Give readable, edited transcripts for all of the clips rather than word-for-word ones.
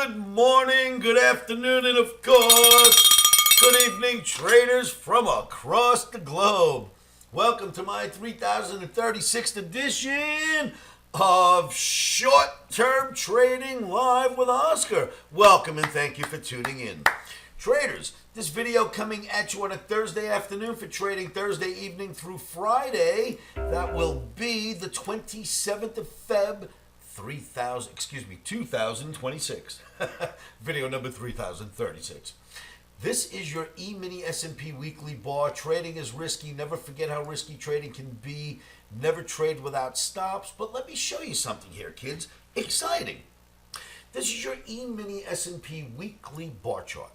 Good morning, good afternoon, and of course, good evening, traders from across the globe. Welcome to my 3036th edition of Short-Term Trading Live with Oscar. Welcome and thank you for tuning in. Traders, this video coming at you on a Thursday afternoon for trading Thursday evening through Friday. That will be the 27th of Feb. 2026. Video number 3036. This is your E-mini S&P weekly bar. Trading is risky. Never forget how risky trading can be. Never trade without stops. But let me show you something here, kids. Exciting. This is your E-mini S&P weekly bar chart.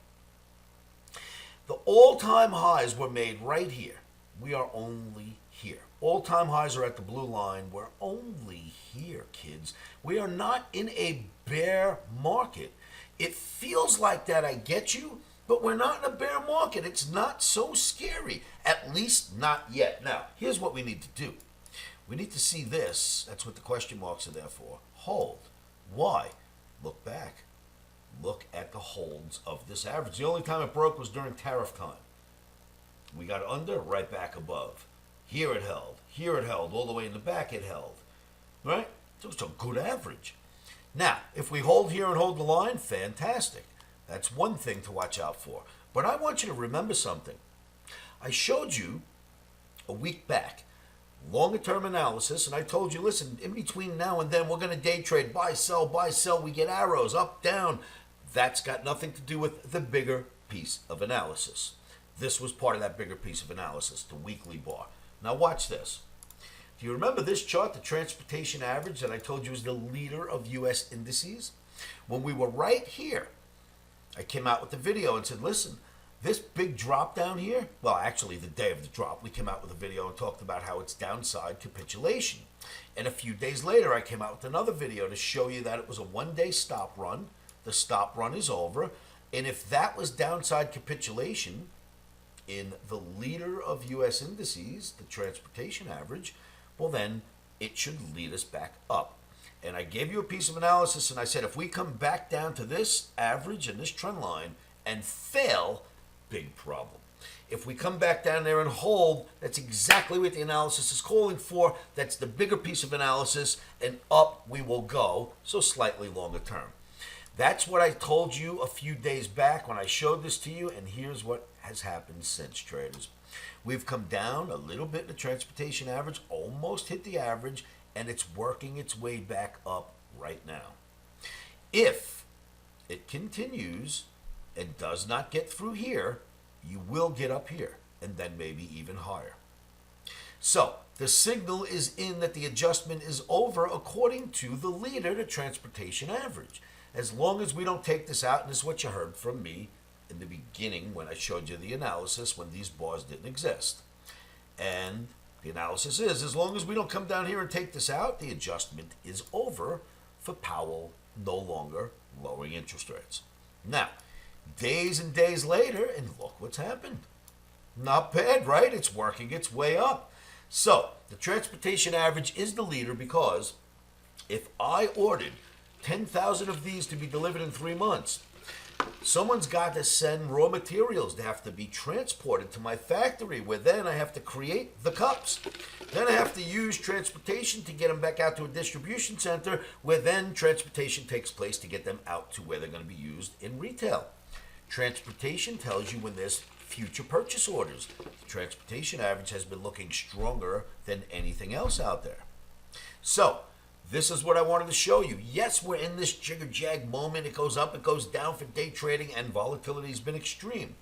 The all-time highs were made right here. We are only here. All-time highs are at the blue line. We're only here, kids. We are not in a bear market. It feels like that, I get you, but we're not in a bear market. It's not so scary, at least not yet. Now, here's what we need to do. We need to see this. That's what the question marks are there for. Hold. Why? Look back. Look at the holds of this average. The only time it broke was during tariff time. We got under, right back above. Here it held. Here it held. All the way in the back it held. Right? So it's a good average. Now, if we hold here and hold the line, fantastic. That's one thing to watch out for. But I want you to remember something. I showed you a week back longer term analysis, and I told you, listen, in between now and then, we're going to day trade, buy, sell, we get arrows, up, down. That's got nothing to do with the bigger piece of analysis. This was part of that bigger piece of analysis, the weekly bar. Now watch this. Do you remember this chart, the transportation average that I told you is the leader of U.S. indices? When we were right here, I came out with the video and said, listen, this big drop down here, well, actually the day of the drop, we came out with a video and talked about how it's downside capitulation. And a few days later, I came out with another video to show you that it was a one-day stop run. The stop run is over. And if that was downside capitulation in the leader of U.S. indices, the transportation average, well, then it should lead us back up. And I gave you a piece of analysis, and I said if we come back down to this average and this trend line and fail, big problem. If we come back down there and hold, that's exactly what the analysis is calling for. That's the bigger piece of analysis, and up we will go, so slightly longer term. That's what I told you a few days back when I showed this to you, and here's what has happened since, traders. We've come down a little bit in the transportation average, almost hit the average, and it's working its way back up right now. If it continues and does not get through here, you will get up here, and then maybe even higher. So, the signal is in that the adjustment is over according to the leader, the transportation average. As long as we don't take this out, and this is what you heard from me in the beginning when I showed you the analysis when these bars didn't exist. And the analysis is, as long as we don't come down here and take this out, the adjustment is over for Powell no longer lowering interest rates. Now, days and days later, and look what's happened. Not bad, right? It's working its way up. So, the transportation average is the leader because if I ordered 10,000 of these to be delivered in 3 months, someone's got to send raw materials. They have to be transported to my factory, where then I have to create the cups. Then I have to use transportation to get them back out to a distribution center, where then transportation takes place to get them out to where they're going to be used in retail. Transportation tells you when there's future purchase orders. The transportation average has been looking stronger than anything else out there. So, this is what I wanted to show you. Yes, we're in this jigger-jag moment. It goes up, it goes down for day trading, and volatility has been extreme.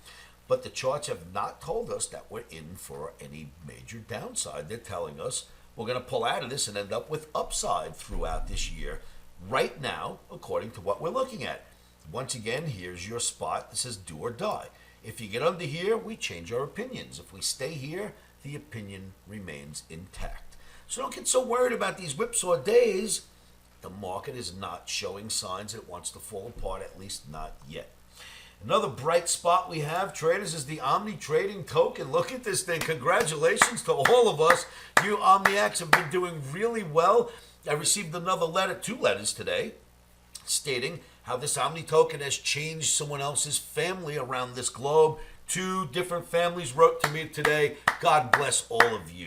But the charts have not told us that we're in for any major downside. They're telling us we're going to pull out of this and end up with upside throughout this year, right now, according to what we're looking at. Once again, here's your spot. This is do or die. If you get under here, we change our opinions. If we stay here, the opinion remains intact. So don't get so worried about these whipsaw days. The market is not showing signs that it wants to fall apart, at least not yet. Another bright spot we have, traders, is the OMNITRADING token. Look at this thing. Congratulations to all of us. You Omniacs have been doing really well. I received another letter, 2 letters today, stating how this Omni token has changed someone else's family around this globe. 2 different families wrote to me today. God bless all of you.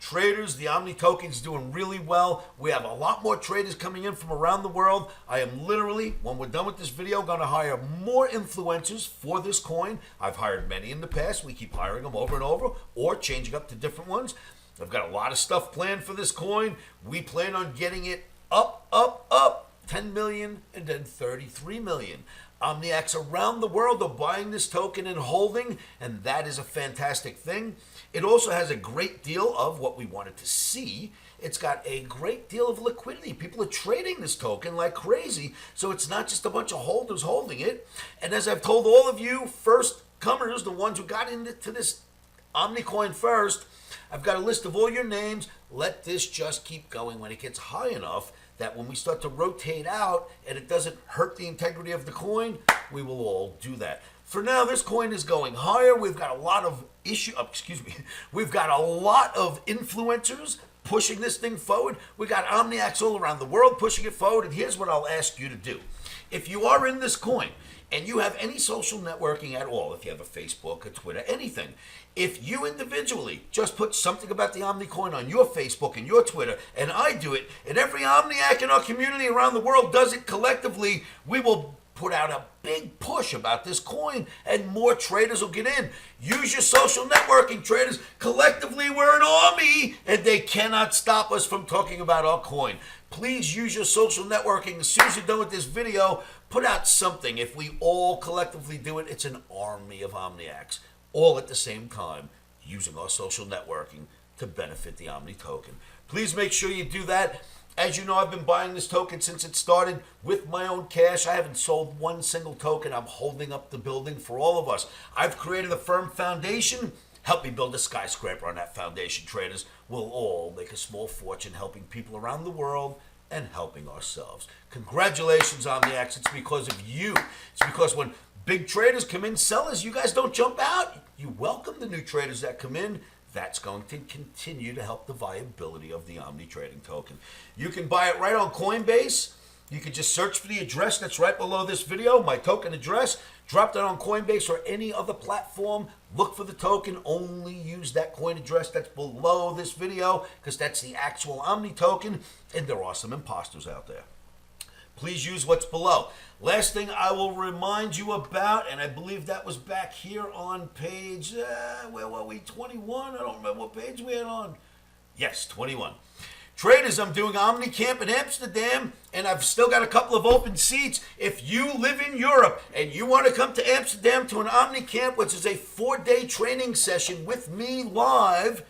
Traders, the Omni token's doing really well. We have a lot more traders coming in from around the world. I am literally, when we're done with this video, going to hire more influencers for this coin. I've hired many in the past. We keep hiring them over and over or changing up to different ones. I've got a lot of stuff planned for this coin. We plan on getting it up, up, up. 10 million and then 33 million. Omniacs around the world are buying this token and holding, and that is a fantastic thing. It also has a great deal of what we wanted to see. It's got a great deal of liquidity. People are trading this token like crazy, so it's not just a bunch of holders holding it. And as I've told all of you, first comers, the ones who got into this Omnicoin first, I've got a list of all your names. Let this just keep going. When it gets high enough that when we start to rotate out and it doesn't hurt the integrity of the coin, we will all do that. For now, this coin is going higher. We've got a lot of We've got a lot of influencers pushing this thing forward. We got Omniacs all around the world pushing it forward. And here's what I'll ask you to do. If you are in this coin and you have any social networking at all, if you have a Facebook, a Twitter, anything, if you individually just put something about the Omnicoin on your Facebook and your Twitter, and I do it, and every Omniac in our community around the world does it collectively, we will put out a big push about this coin and more traders will get in. Use your social networking, traders. Collectively, we're an army and they cannot stop us from talking about our coin. Please use your social networking. As soon as you're done with this video, put out something. If we all collectively do it, it's an army of Omniacs, all at the same time, using our social networking to benefit the Omni token. Please make sure you do that. As you know, I've been buying this token since it started with my own cash. I haven't sold one single token. I'm holding up the building for all of us. I've created a firm foundation. Help me build a skyscraper on that foundation, traders. We'll all make a small fortune helping people around the world and helping ourselves. Congratulations, Omniacs. It's because of you. It's because when big traders come in, sellers, you guys don't jump out. You welcome the new traders that come in. That's going to continue to help the viability of the Omni trading token. You can buy it right on Coinbase. You can just search for the address that's right below this video, my token address. Drop that on Coinbase or any other platform. Look for the token. Only use that coin address that's below this video because that's the actual Omni token, and there are some imposters out there. Please use what's below. Last thing I will remind you about, and I believe that was back here on page, where were we, 21? I don't remember what page we had on. Yes, 21. Traders, I'm doing OmniCamp in Amsterdam, and I've still got a couple of open seats. If you live in Europe and you want to come to Amsterdam to an OmniCamp, which is a 4-day training session with me live,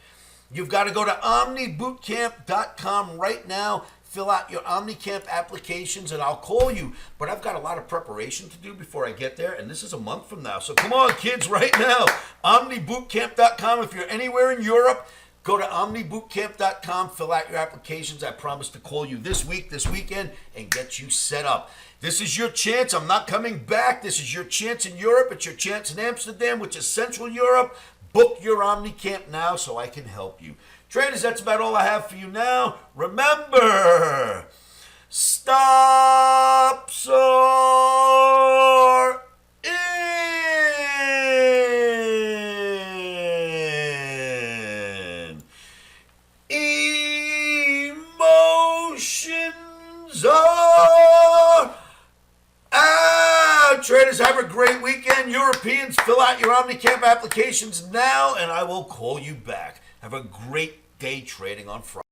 you've got to go to OMNIBootcamp.com right now. Fill out your OmniCamp applications, and I'll call you. But I've got a lot of preparation to do before I get there, and this is a month from now. So come on, kids, right now. OmniBootcamp.com. If you're anywhere in Europe, go to OmniBootcamp.com. Fill out your applications. I promise to call you this week, this weekend, and get you set up. This is your chance. I'm not coming back. This is your chance in Europe. It's your chance in Amsterdam, which is Central Europe. Book your OmniCamp now so I can help you. Traders, that's about all I have for you now. Remember, stops are in. Emotions are out. Traders, have a great weekend. Europeans, fill out your OmniCamp applications now, and I will call you back. Have a great day trading on Friday.